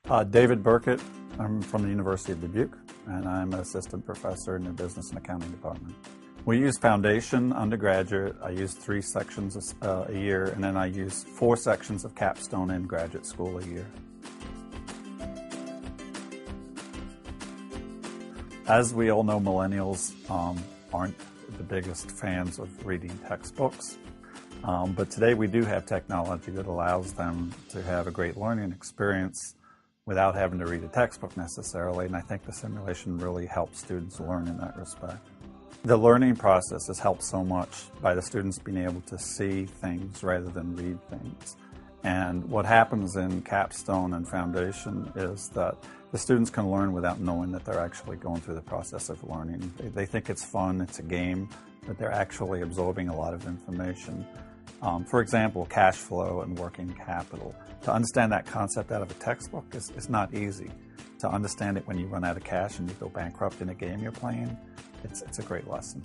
David Birkett. I'm from the University of Dubuque, and I'm an assistant professor in the business and accounting department. We use foundation undergraduate. I use 3 sections a year, and then I use 4 sections of capstone in graduate school a year. As we all know, millennials aren't the biggest fans of reading textbooks, but today we do have technology that allows them to have a great learning experience without having to read a textbook necessarily, and I think the simulation really helps students learn in that respect. The learning process is helped so much by the students being able to see things rather than read things. And what happens in capstone and foundation is that the students can learn without knowing that they're actually going through the process of learning. They think it's fun, it's a game, but they're actually absorbing a lot of information. For example, cash flow and working capital. To understand that concept out of a textbook is not easy. To understand it when you run out of cash and you go bankrupt in a game you're playing, it's a great lesson.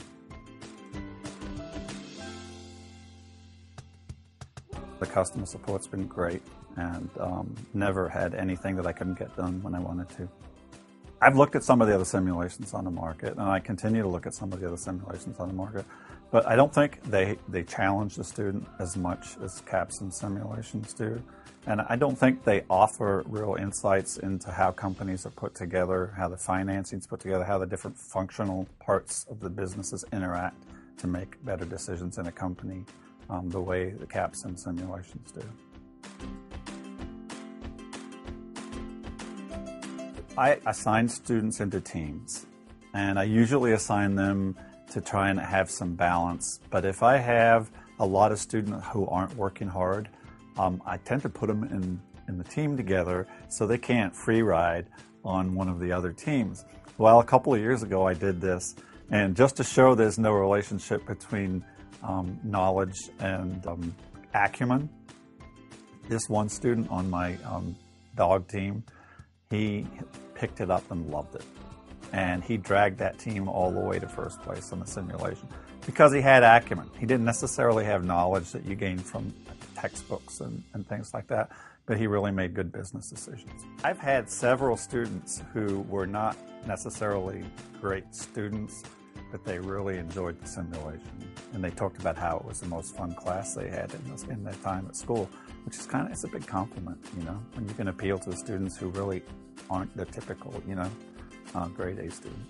The customer support's been great, and never had anything that I couldn't get done when I wanted to. I've looked at some of the other simulations on the market, and I continue to look at some of the other simulations on the market, but I don't think they challenge the student as much as Capsim simulations do. And I don't think they offer real insights into how companies are put together, how the financing is put together, how the different functional parts of the businesses interact to make better decisions in a company, the way the Capsim simulations do. I assign students into teams, and I usually assign them to try and have some balance. But if I have a lot of students who aren't working hard, I tend to put them in the team together so they can't free ride on one of the other teams. Well, a couple of years ago I did this, and just to show there's no relationship between knowledge and acumen, this one student on my dog team, he picked it up and loved it. And he dragged that team all the way to first place on the simulation because he had acumen. He didn't necessarily have knowledge that you gain from textbooks and things like that, but he really made good business decisions. I've had several students who were not necessarily great students, but they really enjoyed the simulation. And they talked about how it was the most fun class they had in their time at school, which is it's a big compliment, when you can appeal to the students who really aren't the typical, grade A student.